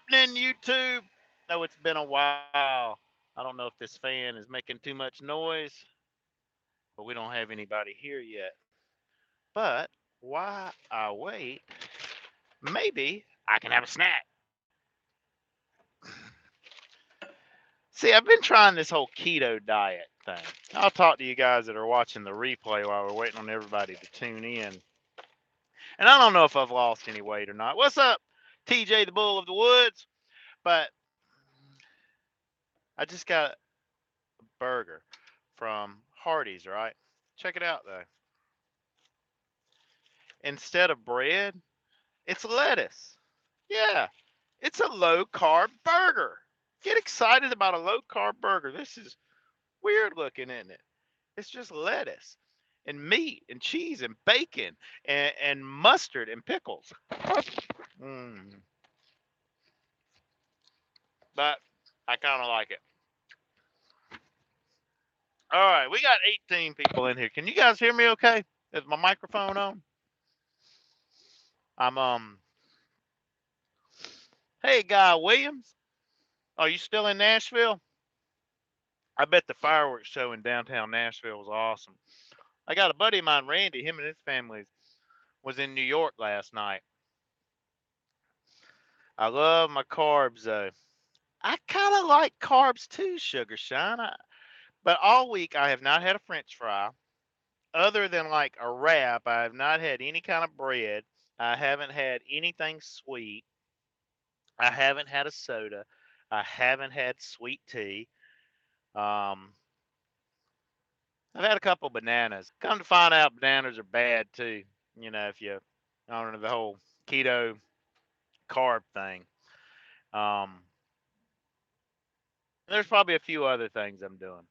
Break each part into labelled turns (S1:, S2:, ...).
S1: happening, YouTube? No, it's been a while. I don't know if this fan is making too much noise, but we don't have anybody here yet. But while I wait, maybe I can have a snack. See, I've been trying this whole keto diet thing. I'll talk to you guys that are watching the replay while we're waiting on everybody to tune in. And I don't know if I've lost any weight or not. What's up, TJ the Bull of the Woods? But I just got a burger from Hardee's, right? Check it out though. Instead of bread, it's lettuce. Yeah, it's a low carb burger. Get excited about a low carb burger. This is weird looking, isn't it? It's just lettuce and meat and cheese and bacon and mustard and pickles. Mm, but I kind of like it. All right, we got 18 people in here. Can you guys hear me okay? Is my microphone on? I'm Hey, Guy Williams, are you still in Nashville? I bet the fireworks show in downtown Nashville was awesome. I got a buddy of mine, Randy. Him and his family was in New York last night. I love my carbs though. I kind of like carbs too, Sugar Shine. But all week I have not had a French fry, other than like a wrap. I have not had any kind of bread. I haven't had anything sweet. I haven't had a soda. I haven't had sweet tea. Um, I've had a couple bananas. Come to find out, bananas are bad too. You know, if you, I don't know, the whole keto carb thing. Um, there's probably a few other things I'm doing.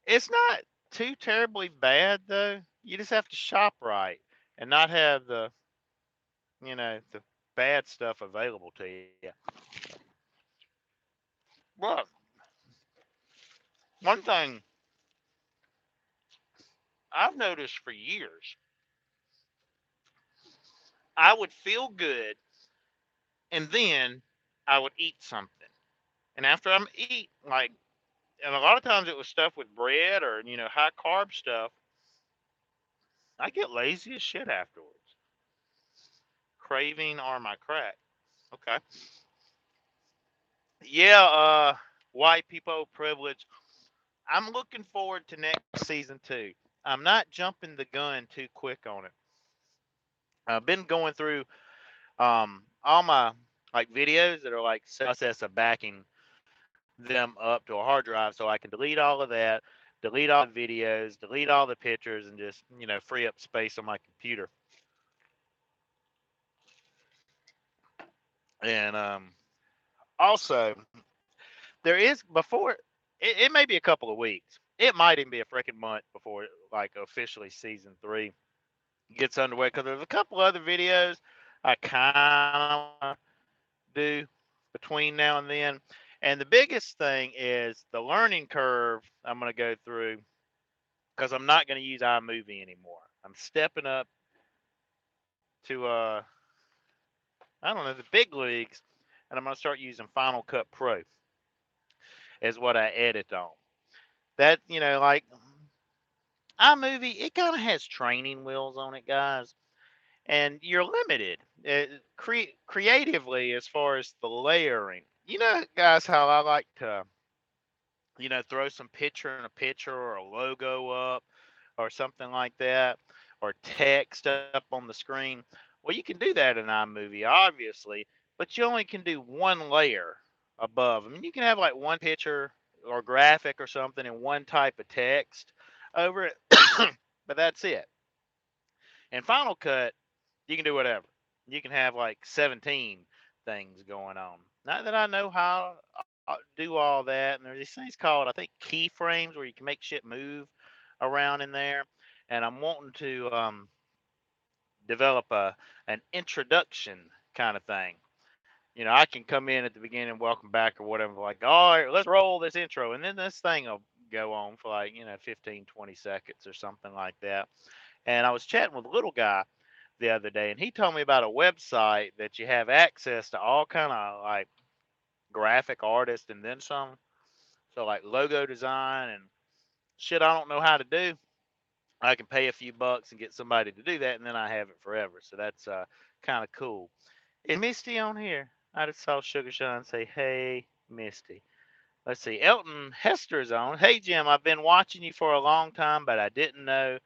S1: It's not too terribly bad though. You just have to shop right and not have the bad stuff available to you. But one thing I've noticed for years, I would feel good and then I would eat something. And after I'm eat like and a lot of times it was stuff with bread or high carb stuff, I get lazy as shit afterwards. Craving or my crack. Okay. Yeah, white people privilege. I'm looking forward to next season too. I'm not jumping the gun too quick on it. I've been going through all my like videos that are like process of backing them up to a hard drive so I can delete all of that, delete all the videos, delete all the pictures, and just free up space on my computer. And also, there is before it may be a couple of weeks. It might even be a freaking month before like officially season 3 gets underway because there's a couple other videos I kind of want to do between now and then. And the biggest thing is the learning curve I'm going to go through because I'm not going to use iMovie anymore. I'm stepping up to I don't know, the big leagues, and I'm going to start using Final Cut Pro is what I edit on. That like iMovie, it kind of has training wheels on it, guys, and you're limited creatively as far as the layering. Guys, how I like to throw some picture in a picture or a logo up or something like that, or text up on the screen. Well, you can do that in iMovie, obviously, but you only can do one layer above. I mean, you can have like one picture or graphic or something and one type of text over it, but that's it. In Final Cut, you can do whatever. You can have like 17 things going on. Not that I know how do all that. And there's these things called, I think, keyframes where you can make shit move around in there. And I'm wanting to develop an introduction kind of thing. I can come in at the beginning, welcome back or whatever, like, all right, let's roll this intro. And then this thing will go on for like, 15, 20 seconds or something like that. And I was chatting with a little guy the other day, and he told me about a website that you have access to all kind of like graphic artist and then some. So like logo design and shit I don't know how to do. I can pay a few bucks and get somebody to do that, and then I have it forever. So that's kind of cool. Is Misty on here? I just saw Sugar Sean say, "Hey, Misty." Let's see. Elton Hester's on. Hey, Jim. I've been watching you for a long time, but I didn't know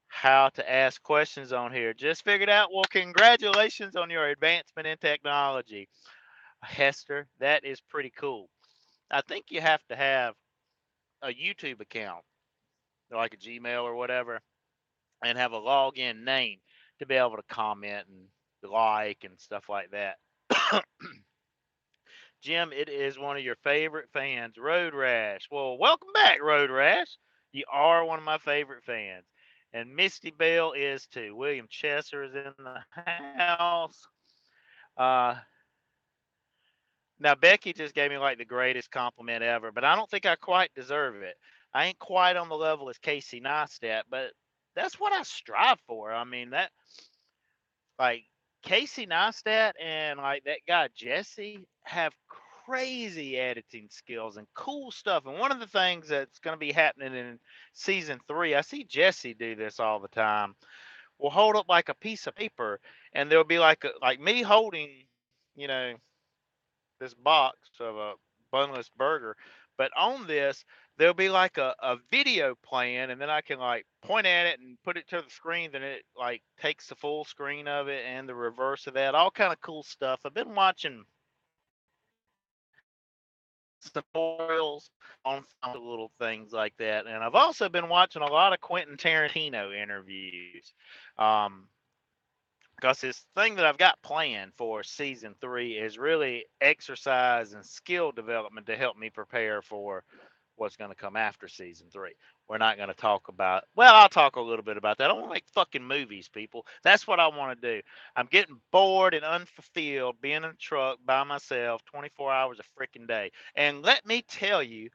S1: how to ask questions on here. Just figured out. Well, congratulations on your advancement in technology, Hester. That is pretty cool. I think you have to have a YouTube account, like a Gmail or whatever, and have a login name to be able to comment and like and stuff like that. Jim, it is one of your favorite fans, Road Rash. Well, welcome back, Road Rash. You are one of my favorite fans. And Misty Bell is too. William Chesser is in the house. Uh, Now, Becky just gave me like the greatest compliment ever, but I don't think I quite deserve it. I ain't quite on the level as Casey Neistat, but that's what I strive for. I mean, that like Casey Neistat and like that guy Jesse have crazy editing skills and cool stuff. And one of the things that's going to be happening in season 3, I see Jesse do this all the time. We'll hold up like a piece of paper, and there'll be like me holding, you know, this box of a bunless burger, but on this there'll be like a video playing, and then I can like point at it and put it to the screen, then it like takes the full screen of it and the reverse of that, all kind of cool stuff. I've been watching some tutorials on little things like that, and I've also been watching a lot of Quentin Tarantino interviews. um because this thing that I've got planned for season 3 is really exercise and skill development to help me prepare for what's going to come after season 3. We're not going to talk about, well, I'll talk a little bit about that. I want to make fucking movies, people. That's what I want to do. I'm getting bored and unfulfilled being in a truck by myself 24 hours a freaking day. And let me tell you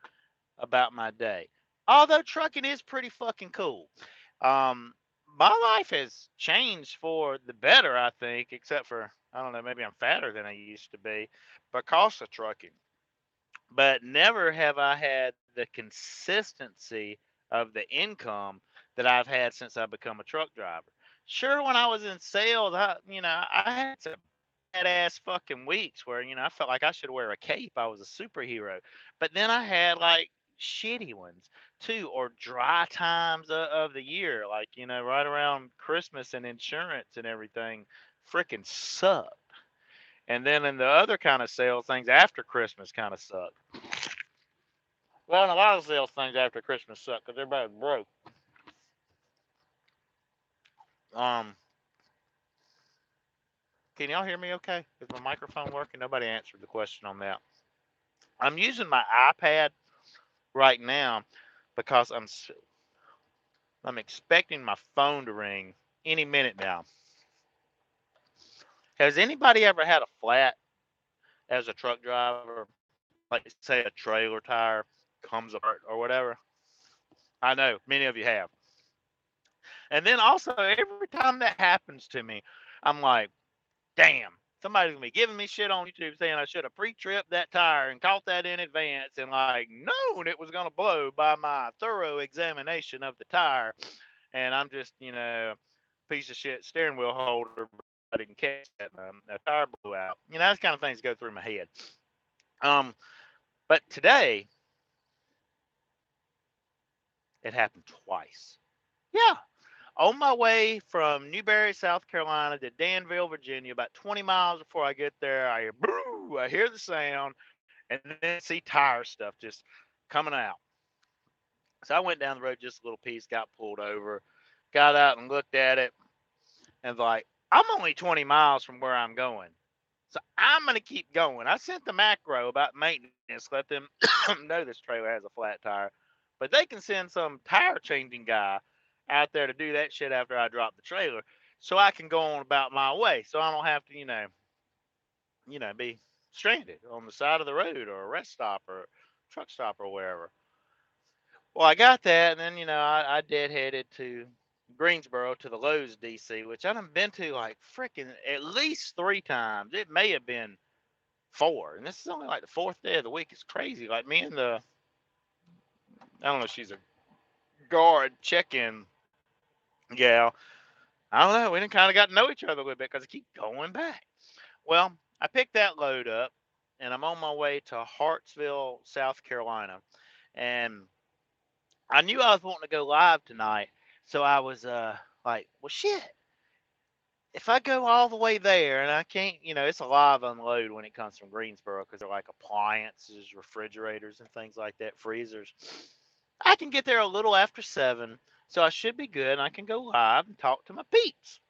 S1: about my day. Although trucking is pretty fucking cool. Um, my life has changed for the better, I think, except for, I don't know, maybe I'm fatter than I used to be because of trucking. But never have I had the consistency of the income that I've had since I've become a truck driver. Sure, when I was in sales, I had some badass fucking weeks where, I felt like I should wear a cape. I was a superhero. But then I had like shitty ones too, or dry times of the year, like, right around Christmas, and insurance and everything freaking sucked. And then in the other kind of sales things after Christmas kind of suck. Well, and a lot of sales things after Christmas suck because everybody's broke. Um, can y'all hear me okay? Is my microphone working? Nobody answered the question on that. I'm using my iPad right now because I'm expecting my phone to ring any minute now. Has anybody ever had a flat as a truck driver? Like say a trailer tire comes apart or whatever? I know many of you have. And then also every time that happens to me, I'm like, damn, somebody's gonna be giving me shit on YouTube saying I should have pre-tripped that tire and caught that in advance and like known it was gonna blow by my thorough examination of the tire. And I'm just, piece of shit steering wheel holder, but I didn't catch that. A tire blew out. That's kind of things go through my head. Um, but today it happened twice. Yeah, on my way from Newberry, South Carolina to Danville, Virginia, about 20 miles before I get there, I hear boo, I hear the sound, and then see tire stuff just coming out. So I went down the road just a little piece, got pulled over, got out and looked at it, and like, I'm only 20 miles from where I'm going. So I'm going to keep going. I sent the macro about maintenance, let them know this trailer has a flat tire, but they can send some tire changing guy out there to do that shit after I drop the trailer so I can go on about my way. So I don't have to, be stranded on the side of the road or a rest stop or truck stop or wherever. Well, I got that, and then I deadheaded to Greensboro to the Lowe's DC, which I done been to like freaking at least 3 times. It may have been 4, and this is only like the fourth day of the week. It's crazy. Like me and the, I don't know, she's a guard check-in gal. I don't know. We didn't kind of got to know each other a little bit because I keep going back. Well, I picked that load up, and I'm on my way to Hartsville, South Carolina, and I knew I was wanting to go live tonight, so I was like, well, shit. If I go all the way there and I can't, it's a live unload when it comes from Greensboro because they're like appliances, refrigerators, and things like that, freezers. I can get there a little after 7, so I should be good. And I can go live and talk to my peeps.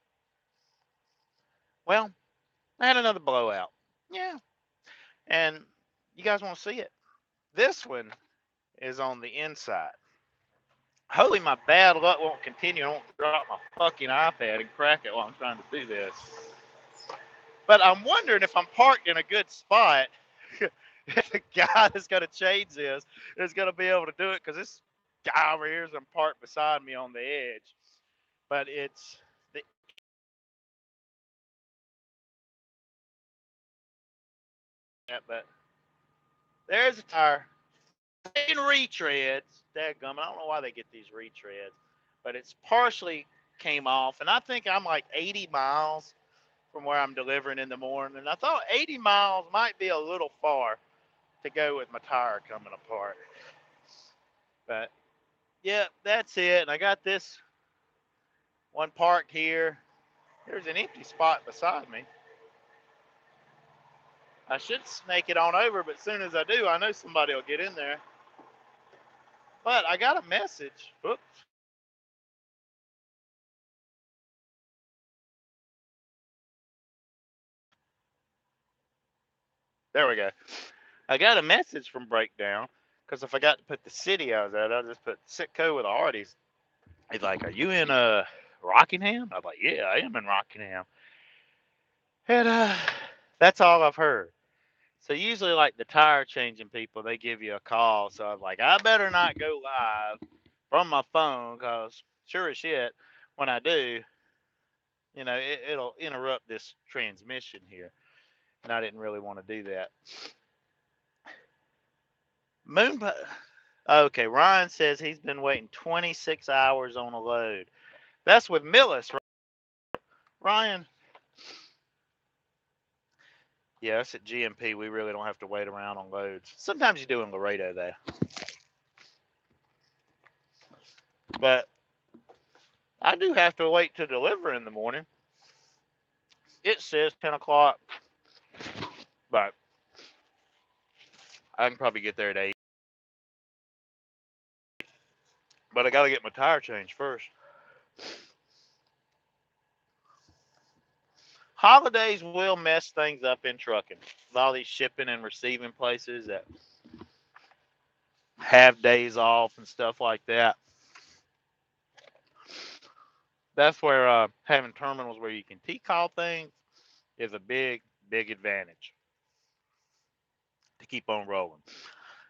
S1: Well, I had another blowout. Yeah. And you guys want to see it? This one is on the inside. Hopefully, my bad luck won't continue. I won't drop my fucking iPad and crack it while I'm trying to do this. But I'm wondering if I'm parked in a good spot, if the guy that's going to change this is going to be able to do it because this guy over here is parked beside me on the edge. But it's the but there's a tire. In retreads, dadgum, I don't know why they get these retreads, but it's partially came off, and I think I'm like 80 miles from where I'm delivering in the morning. And I thought 80 miles might be a little far to go with my tire coming apart. But yeah, that's it. And I got this one parked here. There's an empty spot beside me. I should snake it on over, but as soon as I do, I know somebody will get in there. But I got a message. Oops. There we go. I got a message from Breakdown because I forgot to put the city I was at. I just put Sitco with Artie's. He's like, "Are you in Rockingham?" I was like, "Yeah, I am in Rockingham." And that's all I've heard. So usually, like the tire changing people, they give you a call. So I was like, I better not go live from my phone because sure as shit, when I do, it'll interrupt this transmission here, and I didn't really want to do that. Moon. Okay, Ryan says he's been waiting 26 hours on a load. That's with Millis, right? Ryan. Yeah, that's at GMP. We really don't have to wait around on loads. Sometimes you do in Laredo, though. But I do have to wait to deliver in the morning. It says 10 o'clock, but I can probably get there at 8. But I got to get my tire changed first. Holidays will mess things up in trucking. With all these shipping and receiving places that have days off and stuff like that. That's where having terminals where you can T-call things is a big, big advantage to keep on rolling.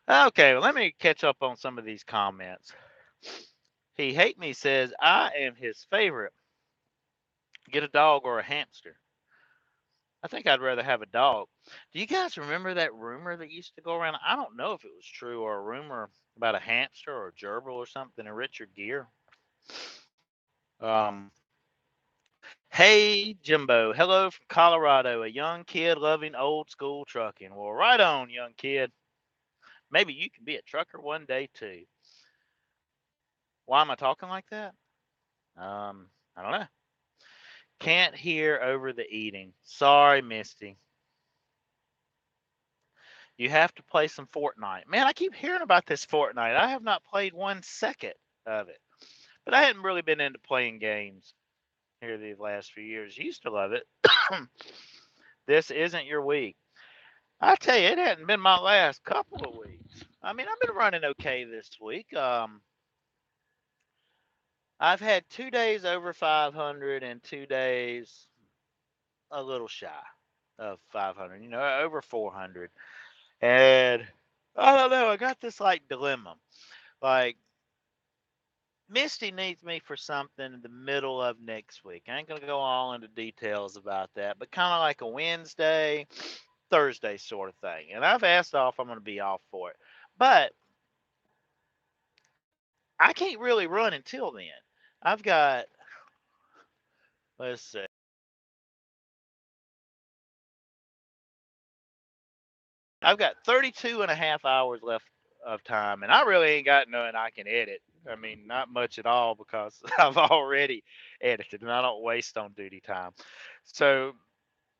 S1: Okay, well, let me catch up on some of these comments. He Hate Me says, I am his favorite. Get a dog or a hamster. I think I'd rather have a dog. Do you guys remember that rumor that used to go around? I don't know if it was true or a rumor about a hamster or a gerbil or something, a Richard Gere. Um, hey, Jimbo. Hello from Colorado. A young kid loving old school trucking. Well, right on, young kid. Maybe you can be a trucker one day too. Why am I talking like that? I don't know. Can't hear over the eating. Sorry, Misty. You have to play some Fortnite. Man, I keep hearing about this Fortnite. I have not played 1 second of it. But I hadn't really been into playing games here these last few years. Used to love it. This isn't your week. I tell you, it hadn't been my last couple of weeks. I mean, I've been running okay this week. I've had 2 days over 500 and 2 days a little shy of 500, over 400. And I don't know, I got this like dilemma. Like, Misty needs me for something in the middle of next week. I ain't going to go all into details about that, but kind of like a Wednesday. Thursday sort of thing. And I've asked off, I'm going to be off for it. But I can't really run until then. I've got, let's see, I've got 32 and a half hours left of time, and I really ain't got nothing I can edit. I mean, not much at all because I've already edited and I don't waste on duty time. So,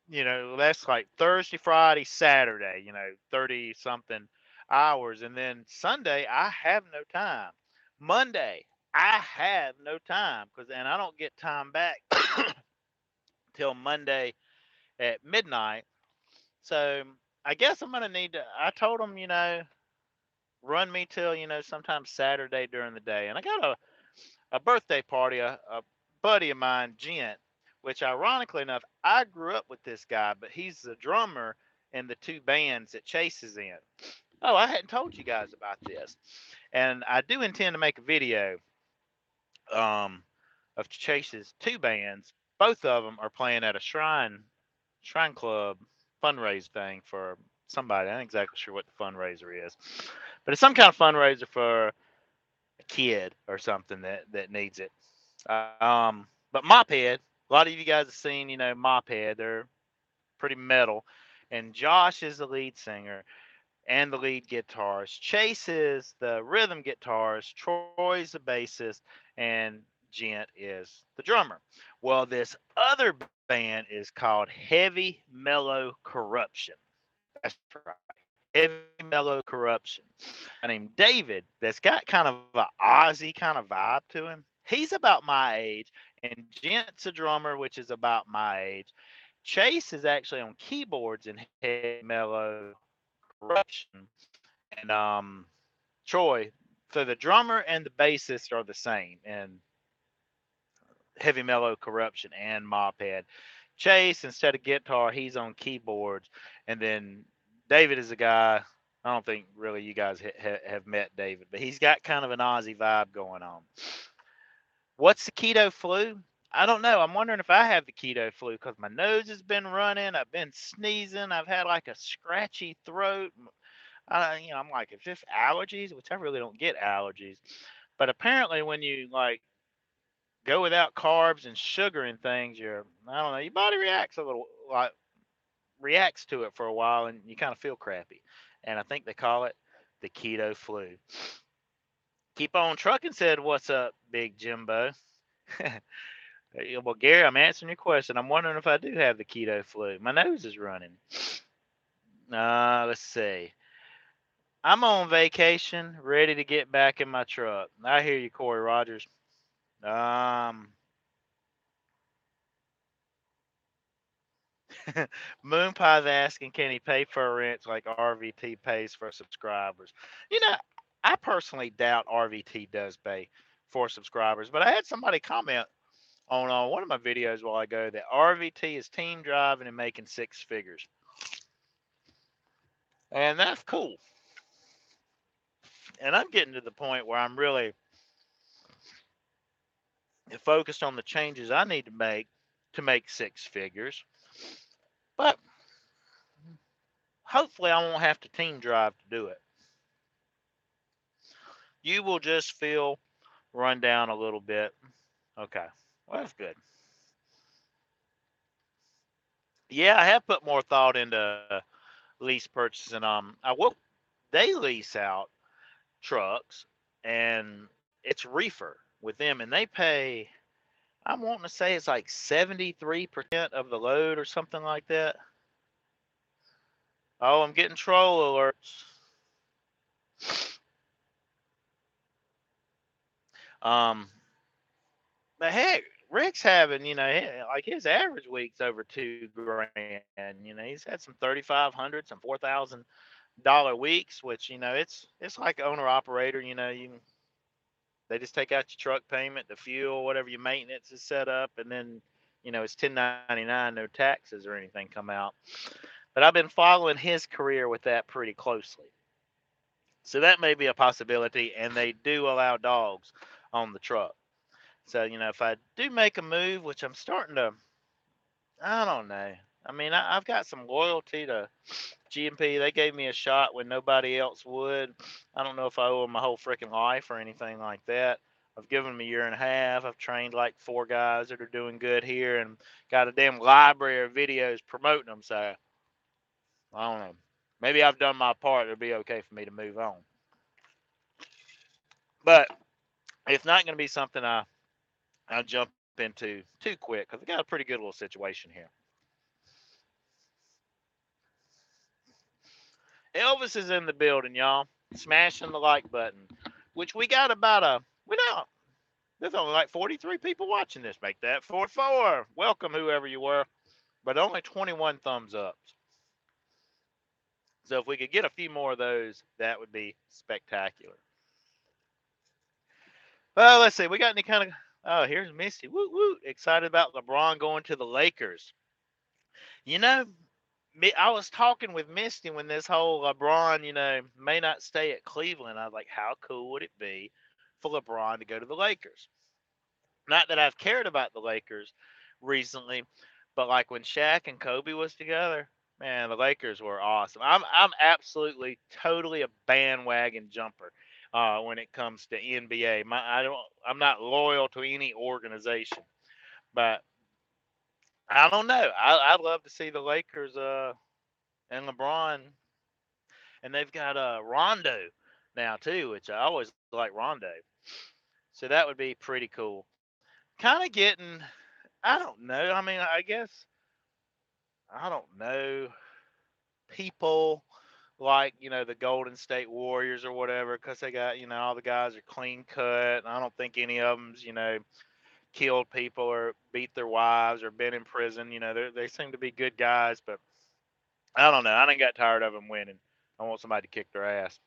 S1: that's like Thursday, Friday, Saturday, 30 something hours. And then Sunday, I have no time. Monday, I have no time and I don't get time back till Monday at midnight. So I guess I'm going to need to, I told them, run me till, sometime Saturday during the day. And I got a birthday party, a buddy of mine, Gent, which ironically enough, I grew up with this guy, but he's the drummer in the two bands that Chase is in. Oh, I hadn't told you guys about this. And I do intend to make a video um, of Chase's two bands. Both of them are playing at a Shrine Club fundraise thing for somebody. I'm not exactly sure what the fundraiser is, but it's some kind of fundraiser for a kid or something that needs it. But Mophead, a lot of you guys have seen, Mophead. They're pretty metal, and Josh is the lead singer and the lead guitarist. Chase is the rhythm guitarist. Troy's the bassist, and Gent is the drummer. Well, this other band is called Heavy Mellow Corruption. That's right. Heavy Mellow Corruption. A guy named David that's got kind of a Ozzy kind of vibe to him. He's about my age, and Gent's a drummer, which is about my age. Chase is actually on keyboards in Heavy Mellow Corruption, and Troy. So the drummer and the bassist are the same in Heavy Mellow Corruption and Mophead. Chase, instead of guitar, he's on keyboards, and then David is a guy. I don't think really you guys have met David, but he's got kind of an Aussie vibe going on. What's the keto flu? I don't know. I'm wondering if I have the keto flu because my nose has been running. I've been sneezing. I've had like a scratchy throat. I'm like, is this allergies? Which I really don't get allergies. But apparently, when you like go without carbs and sugar and things, I don't know, your body reacts a little like reacts to it for a while, and you kind of feel crappy. And I think they call it the keto flu. Keep on trucking said, "What's up, Big Jimbo?" Well, Gary, I'm answering your question. I'm wondering if I do have the keto flu. My nose is running. Let's see. I'm on vacation, ready to get back in my truck. I hear you, Corey Rogers. Um, Moon Pie's asking, can he pay for a rent like RVT pays for subscribers? You know, I personally doubt RVT does pay for subscribers, but I had somebody comment on one of my videos a while ago that RVT is team driving and making six figures, and that's cool. And I'm getting to the point where I'm really focused on the changes I need to make six figures. But hopefully, I won't have to team drive to do it. You will just feel run down a little bit. Okay, well, that's good. Yeah, I have put more thought into lease purchasing. I will. They lease out trucks, and it's reefer with them, and they pay. I'm wanting to say it's like 73% of the load or something like that. Oh, I'm getting troll alerts. Um, but heck, Rick's having, like his average week's over 2 grand. He's had some 3,500, some $4,000 weeks, which it's like owner operator. They just take out your truck payment, the fuel, whatever your maintenance is set up, and then it's 1099, no taxes or anything come out. But I've been following his career with that pretty closely, so that may be a possibility. And they do allow dogs on the truck. So if I do make a move, which I'm starting to, I don't know. I mean, I've got some loyalty to GMP. They gave me a shot when nobody else would. I don't know if I owe them my whole freaking life or anything like that. I've given them a year and a half. I've trained like four guys that are doing good here and got a damn library of videos promoting them. So I don't know. Maybe I've done my part. It'll be okay for me to move on. But it's not going to be something I jump into too quick because I got a pretty good little situation here. Elvis is in the building, y'all. Smashing the like button, which we got about we don't. There's only like 43 people watching this. Make that 44. Welcome, whoever you were, but only 21 thumbs ups. So if we could get a few more of those, that would be spectacular. Well, let's see. We got any kind of. Oh, here's Misty. Woo woo! Excited about LeBron going to the Lakers. You know, I was talking with Misty when this whole LeBron, may not stay at Cleveland. I was like, how cool would it be for LeBron to go to the Lakers? Not that I've cared about the Lakers recently, but like when Shaq and Kobe was together, man, the Lakers were awesome. I'm absolutely totally a bandwagon jumper when it comes to NBA. I'm not loyal to any organization, but I don't know. I'd love to see the Lakers and LeBron, and they've got Rondo now too, which I always like Rondo. So that would be pretty cool. Kind of getting, I don't know. I mean, I guess I don't know people like the Golden State Warriors or whatever because they got all the guys are clean cut. And I don't think any of them's killed people or beat their wives or been in prison. They seem to be good guys, but I don't know. I done got tired of them winning. I want somebody to kick their ass.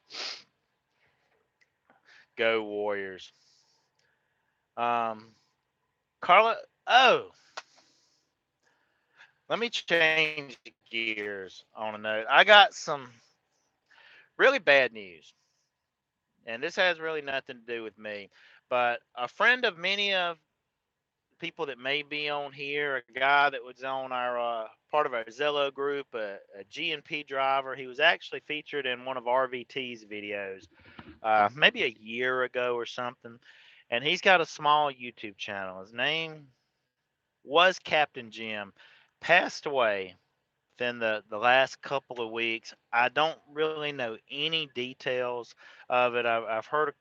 S1: Go Warriors. Um, Carla. Oh, let me change gears on a note. I got some really bad news, and this has really nothing to do with me. But a friend of many of people that may be on here, a guy that was on our part of our Zello group, a GNP driver. He was actually featured in one of RVT's videos, maybe a year ago or something. And he's got a small YouTube channel. His name was Captain Jim. Passed away within the last couple of weeks. I don't really know any details of it. I've heard,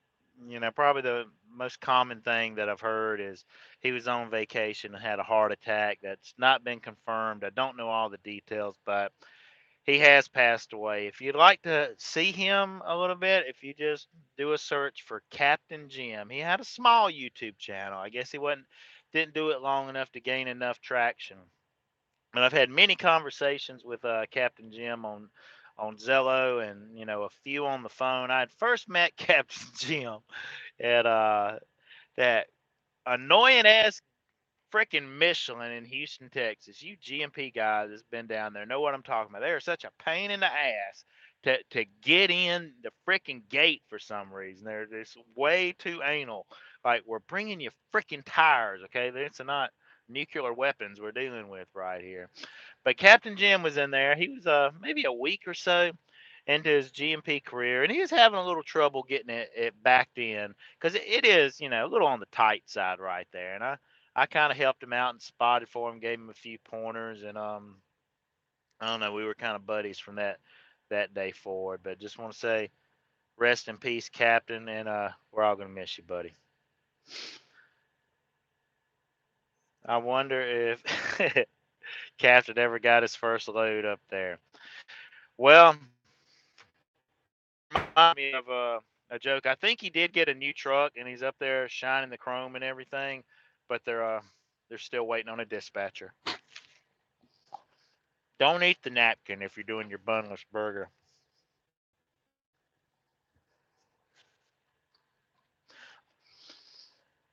S1: probably the most common thing that I've heard is he was on vacation and had a heart attack. That's not been confirmed. I don't know all the details, but he has passed away. If you'd like to see him a little bit, if you just do a search for Captain Jim, he had a small YouTube channel. I guess he wasn't didn't do it long enough to gain enough traction. And I've had many conversations with Captain Jim on Zello and a few on the phone. I had first met Captain Jim at that annoying ass freaking Michelin in Houston, Texas. You GMP guys that's been down there know what I'm talking about. They are such a pain in the ass to get in the freaking gate for some reason. They're just way too anal. Like we're bringing you freaking tires, okay? It's not nuclear weapons we're dealing with right here. But Captain Jim was in there. He was maybe a week or so into his GMP career, and he was having a little trouble getting it backed in because it is, a little on the tight side right there. And I kind of helped him out and spotted for him, gave him a few pointers, and I don't know, we were kind of buddies from that day forward. But just want to say, rest in peace, Captain, and we're all gonna miss you, buddy. I wonder if Captain ever got his first load up there. Well, remind me of a joke. I think he did get a new truck, and he's up there shining the chrome and everything, but they're still waiting on a dispatcher. Don't eat the napkin if you're doing your bunless burger.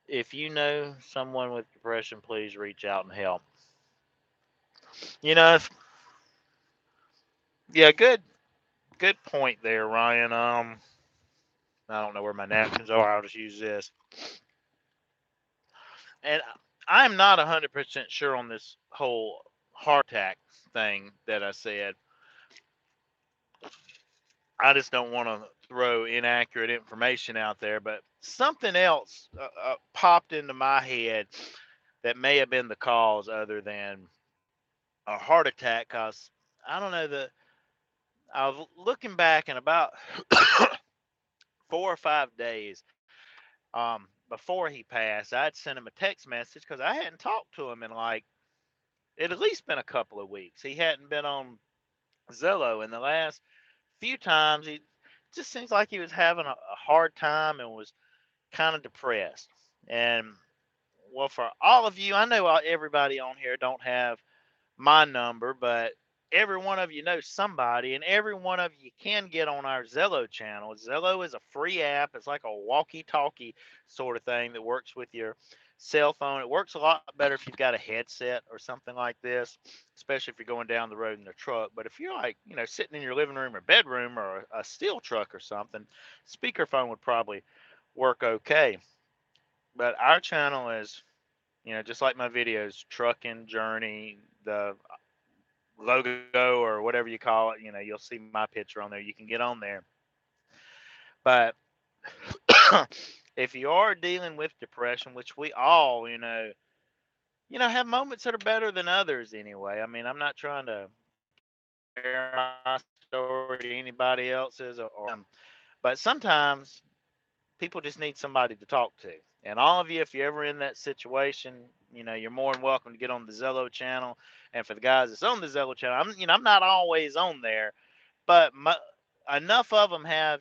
S1: If you know someone with depression, please reach out and help. You know, if, yeah, good point there, Ryan. I don't know where my napkins are. I'll just use this. And I'm not 100% sure on this whole heart attack thing that I said, I just don't want to throw inaccurate information out there. But something else popped into my head that may have been the cause other than a heart attack. Cause I don't know, the I was looking back in about 4 or 5 days before he passed. I'd sent him a text message because I hadn't talked to him in like it at least been a couple of weeks. He hadn't been on Zillow in the last few times. He just seems like he was having a hard time and was kind of depressed. And well, for all of you, I know everybody on here don't have my number, but every one of you knows somebody, and every one of you can get on our Zello channel. Zello is a free app. It's like a walkie-talkie sort of thing that works with your cell phone. It works a lot better if you've got a headset or something like this, especially if you're going down the road in a truck. But if you're like, sitting in your living room or bedroom or a steel truck or something, speakerphone would probably work okay. But our channel is, just like my videos, trucking, journey, the logo or whatever you call it, you'll see my picture on there. You can get on there. But if you are dealing with depression, which we all, have moments that are better than others anyway. I mean, I'm not trying to compare my story to anybody else's or but sometimes people just need somebody to talk to. And all of you, if you're ever in that situation, you're more than welcome to get on the Zello channel. And for the guys that's on the Zello channel, I'm not always on there, but enough of them have,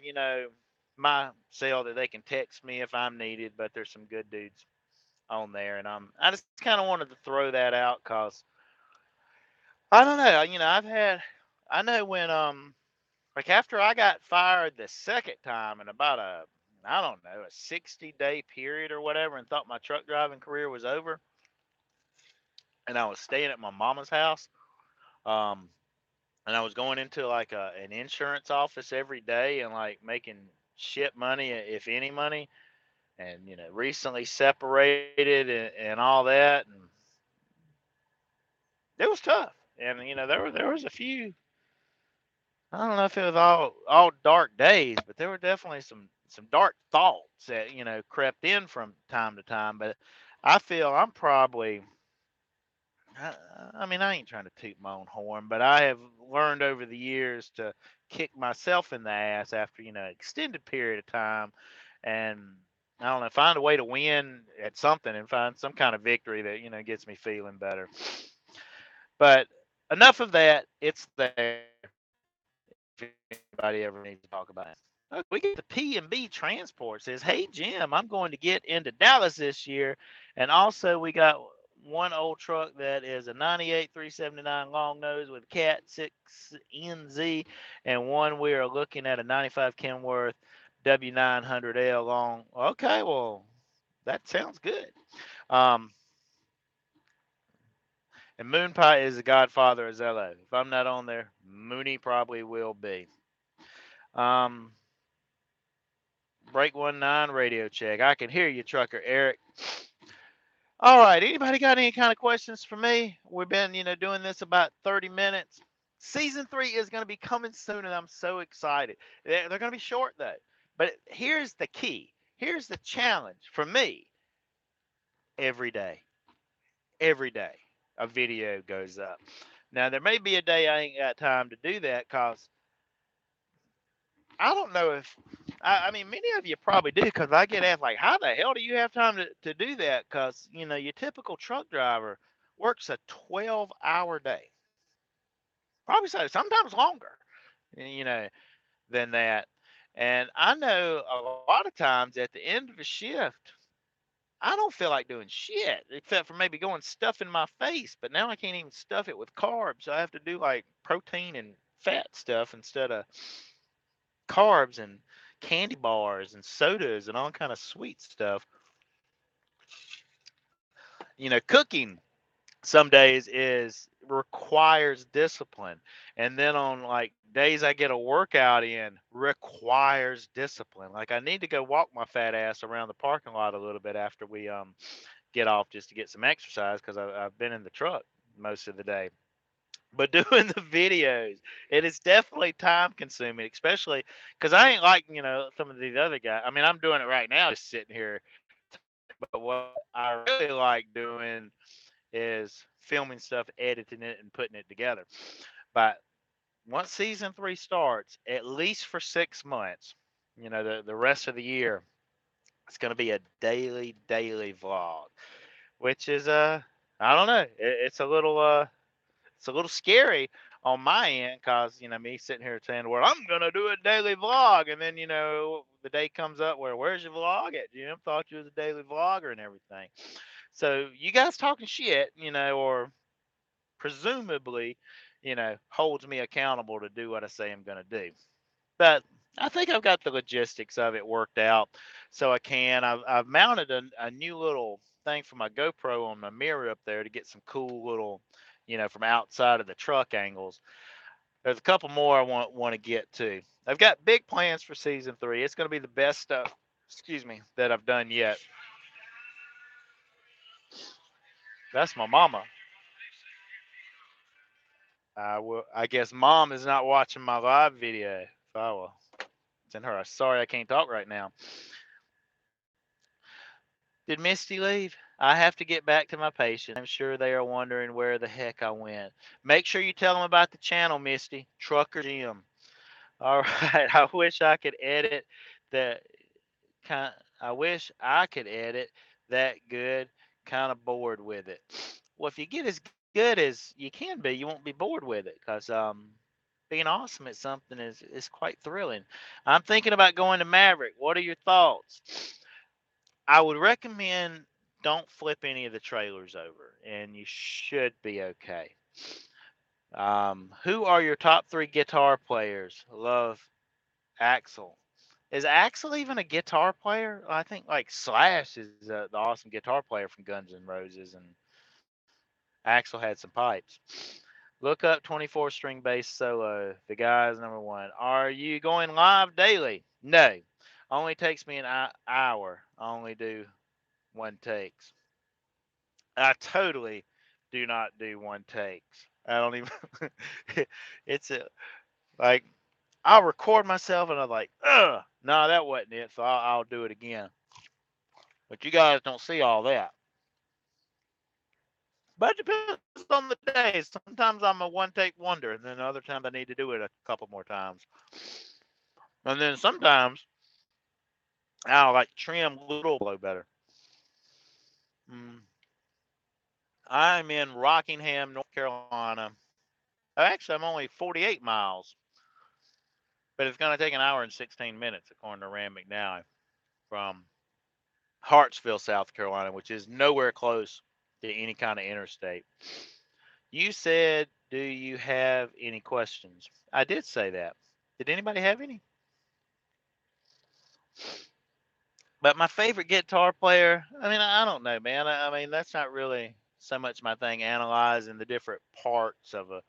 S1: my cell that they can text me if I'm needed. But there's some good dudes on there, and I just kind of wanted to throw that out because I don't know, I know when like after I got fired the second time in about I don't know, a 60-day period or whatever, and thought my truck driving career was over, and I was staying at my mama's house. Um, and I was going into like an insurance office every day and like making shit money, if any money, and recently separated and all that, and it was tough. And there was a few. I don't know if it was all dark days, but there were definitely some dark thoughts that crept in from time to time. But I feel I'm probably. I, I mean, I ain't trying to toot my own horn, but I have learned over the years to kick myself in the ass after extended period of time, and I don't know, find a way to win at something and find some kind of victory that gets me feeling better. But enough of that. It's there. If anybody ever needs to talk about it. Okay, we got the P&B Transport says, "Hey Jim, I'm going to get into Dallas this year, and also we got one old truck that is a 98 379 long nose with Cat 6 NZ, and one we are looking at a 95 Kenworth W900L long." Okay, well that sounds good. Um, and Moon Pie is the godfather of Zello. If I'm not on there, Mooney probably will be. Um, Break 19 radio check. I can hear you, trucker Eric. All right. Anybody got any kind of questions for me? We've been, doing this about 30 minutes. Season 3 is going to be coming soon, and I'm so excited. They're going to be short, though. But here's the key. Here's the challenge for me. Every day, every day, a video goes up. Now, there may be a day I ain't got time to do that because I don't know if I mean many of you probably do because I get asked like, how the hell do you have time to do that? Because your typical truck driver works a 12-hour day, probably so sometimes longer, you know, than that. And I know a lot of times at the end of a shift, I don't feel like doing shit except for maybe going stuff in my face. But now I can't even stuff it with carbs. So I have to do like protein and fat stuff instead of carbs and candy bars and sodas and all kind of sweet stuff. Cooking some days is requires discipline, and then on like days I get a workout in requires discipline. Like I need to go walk my fat ass around the parking lot a little bit after we get off just to get some exercise because I've been in the truck most of the day. but doing the videos, it is definitely time consuming, especially because I ain't like some of these other guys. I mean, I'm doing it right now, just sitting here talking. But what I really like doing is filming stuff, editing it, and putting it together. But once season three starts, at least for 6 months, the rest of the year, it's going to be a daily vlog, which is I don't know, it's a little it's a little scary on my end because me sitting here saying, "Well, I'm gonna do a daily vlog," and then the day comes up where where's your vlog at, Jim? Thought you was a daily vlogger and everything. So you guys talking shit, or presumably, holds me accountable to do what I say I'm gonna do. But I think I've got the logistics of it worked out, so I can. I've mounted a new little thing for my GoPro on my mirror up there to get some cool little, from outside of the truck angles. There's a couple more I want to get to. I've got big plans for season three. It's going to be the best stuff. Excuse me, that I've done yet. That's my mama. I guess mom is not watching my live video. If I will send her. Sorry, I can't talk right now. Did Misty leave? I have to get back to my patients. I'm sure they are wondering where the heck I went. Make sure you tell them about the channel, Misty. Trucker Jim. All right. I wish I could edit that kind. I wish I could edit that good. Kind of bored with it. Well, if you get as good as you can be, you won't be bored with it because being awesome at something is quite thrilling. I'm thinking about going to Maverick. What are your thoughts? I would recommend don't flip any of the trailers over, and you should be okay. Who are your top three guitar players? Love Axel. Is Axel even a guitar player? I think like Slash is the awesome guitar player from Guns N' Roses, and Axel had some pipes. Look up 24 string bass solo. The guy's number one. Are you going live daily? No. Only takes me an hour. I only do one takes. I totally do not do one takes. I don't even. It's like I'll record myself and I'm like, ugh, no, that wasn't it. So I'll do it again. But you guys don't see all that. But it depends on the day. Sometimes I'm a one take wonder, and then other times I need to do it a couple more times. And then sometimes I'll like trim little below better. Mm. I'm in Rockingham, North Carolina. Actually, I'm only 48 miles, but it's going to take an hour and 16 minutes, according to Rand McNally, from Hartsville, South Carolina, which is nowhere close to any kind of interstate. You said, do you have any questions? I did say that. Did anybody have any? But my favorite guitar player, I mean, I don't know, man. I mean, that's not really so much my thing, analyzing the different parts of a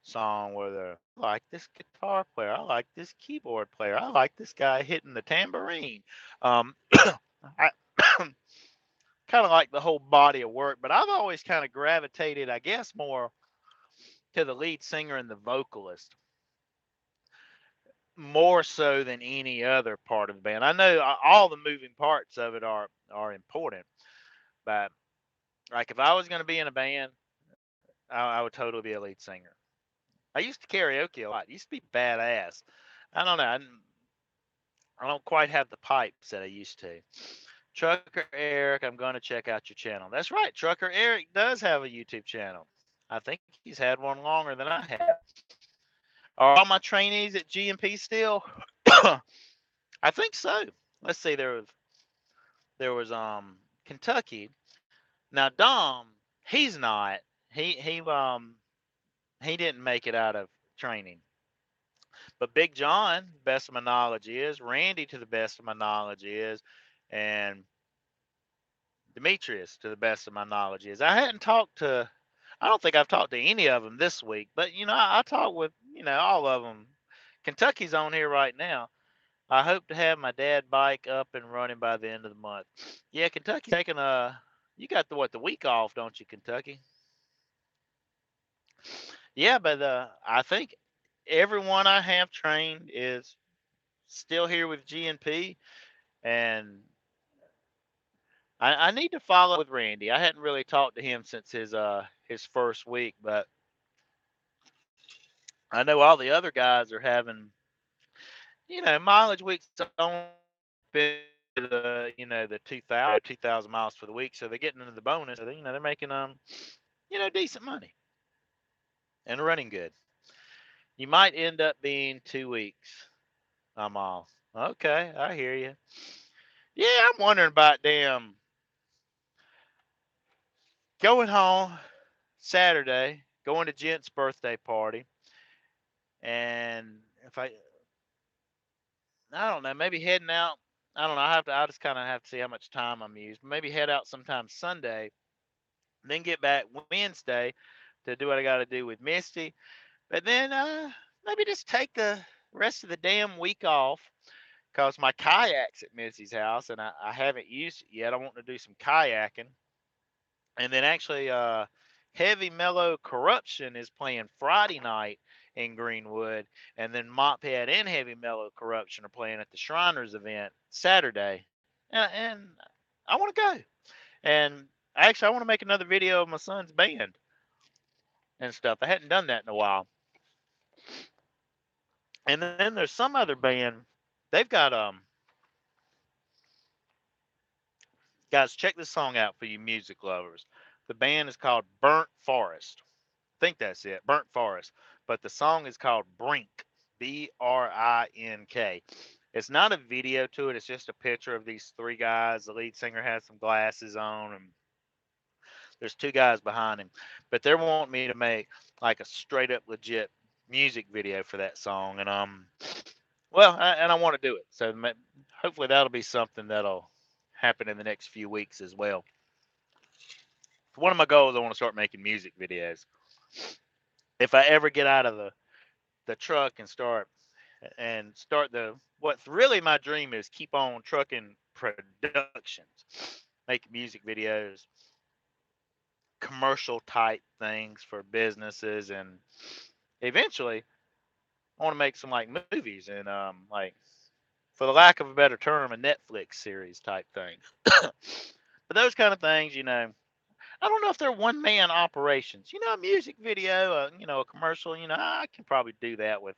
S1: song, whether I like this guitar player, I like this keyboard player, I like this guy hitting the tambourine. I kind of like the whole body of work, but I've always kind of gravitated, I guess, more to the lead singer and the vocalist, more so than any other part of the band. I know all the moving parts of it are important, but like if I was going to be in a band, I would totally be a lead singer. I used to karaoke a lot. It used to be badass. I don't know. I don't quite have the pipes that I used to. Trucker Eric, I'm going to check out your channel. That's right. Trucker Eric does have a YouTube channel. I think he's had one longer than I have. Are all my trainees at GMP still? I think so. Let's see. There was Kentucky. Now Dom, he's not. He didn't make it out of training. But Big John, best of my knowledge is, Randy to the best of my knowledge is, and Demetrius to the best of my knowledge is. I don't think I've talked to any of them this week, but I talk with all of them. Kentucky's on here right now. I hope to have my dad bike up and running by the end of the month. Yeah, Kentucky's taking you got the week off, don't you, Kentucky? Yeah, but I think everyone I have trained is still here with GNP, and I need to follow with Randy. I hadn't really talked to him since his first week, but I know all the other guys are having mileage weeks only the 2,000 miles for the week, so they're getting into the bonus. So they're making decent money and running good. You might end up being 2 weeks. I'm off. Okay, I hear you. Yeah, I'm wondering about damn going home Saturday, going to Jent's birthday party, and if I don't know, maybe heading out. I don't know. I just kind of have to see how much time I'm used. Maybe head out sometime Sunday, then get back Wednesday to do what I got to do with Misty. But then maybe just take the rest of the damn week off because my kayak's at Misty's house and I haven't used it yet. I want to do some kayaking. And then actually, Heavy Mellow Corruption is playing Friday night in Greenwood. And then Mophead and Heavy Mellow Corruption are playing at the Shriners event Saturday. And I want to go. And actually, I want to make another video of my son's band and stuff. I hadn't done that in a while. And then there's some other band. They've got guys, check this song out for you music lovers. The band is called Burnt Forest. I think that's it, Burnt Forest. But the song is called Brink, Brink. It's not a video to it. It's just a picture of these three guys. The lead singer has some glasses on, and there's two guys behind him. But they're wanting me to make like a straight up legit music video for that song, and I want to do it. So hopefully that'll be something that'll happen in the next few weeks as well. One of my goals, I want to start making music videos. If I ever get out of the truck and start the what's really my dream is keep on trucking productions, make music videos, commercial type things for businesses, and eventually I want to make some like movies and like for the lack of a better term, a Netflix series type thing. But those kind of things, I don't know if they're one man operations. A music video, a commercial. I can probably do that with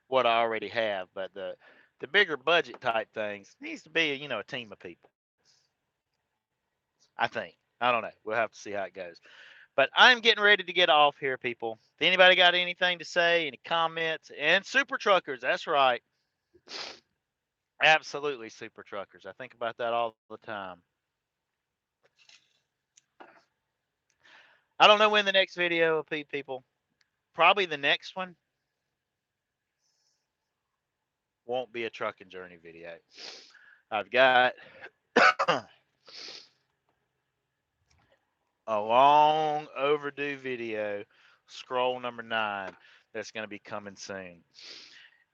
S1: what I already have. But the bigger budget type things needs to be a team of people. I think. I don't know. We'll have to see how it goes. But I'm getting ready to get off here, people. If anybody got anything to say, any comments, and super truckers, that's right. Absolutely super truckers. I think about that all the time. I don't know when the next video will be, people. Probably the next one won't be a trucking journey video. I've got a long overdue video, scroll number 9, that's going to be coming soon.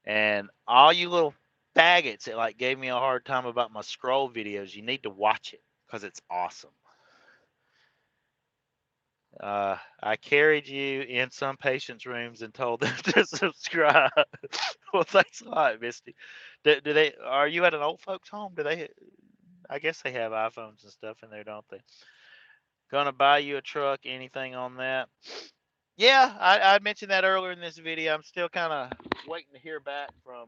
S1: And all you little faggots that like gave me a hard time about my scroll videos, you need to watch it because it's awesome. I carried you in some patients' rooms and told them to subscribe. Well, thanks a lot, Misty. Do they? Are you at an old folks' home? Do they? I guess they have iPhones and stuff in there, don't they? Gonna buy you a truck? Anything on that? Yeah, I mentioned that earlier in this video. I'm still kind of waiting to hear back from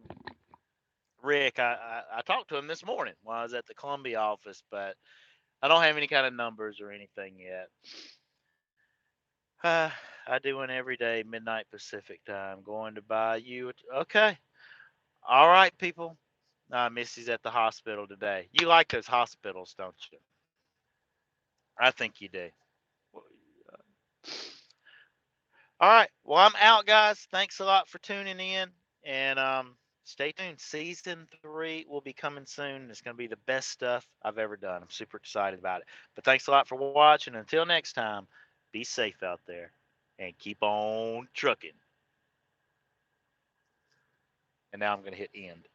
S1: Rick. I talked to him this morning while I was at the Columbia office, but I don't have any kind of numbers or anything yet. I do one every day, midnight Pacific time. Going to buy you. Okay. All right, people. Missy's at the hospital today. You like those hospitals, don't you? I think you do. All right. Well, I'm out, guys. Thanks a lot for tuning in. And stay tuned. Season 3 will be coming soon. It's going to be the best stuff I've ever done. I'm super excited about it. But thanks a lot for watching. Until next time, be safe out there and keep on trucking. And now I'm going to hit end.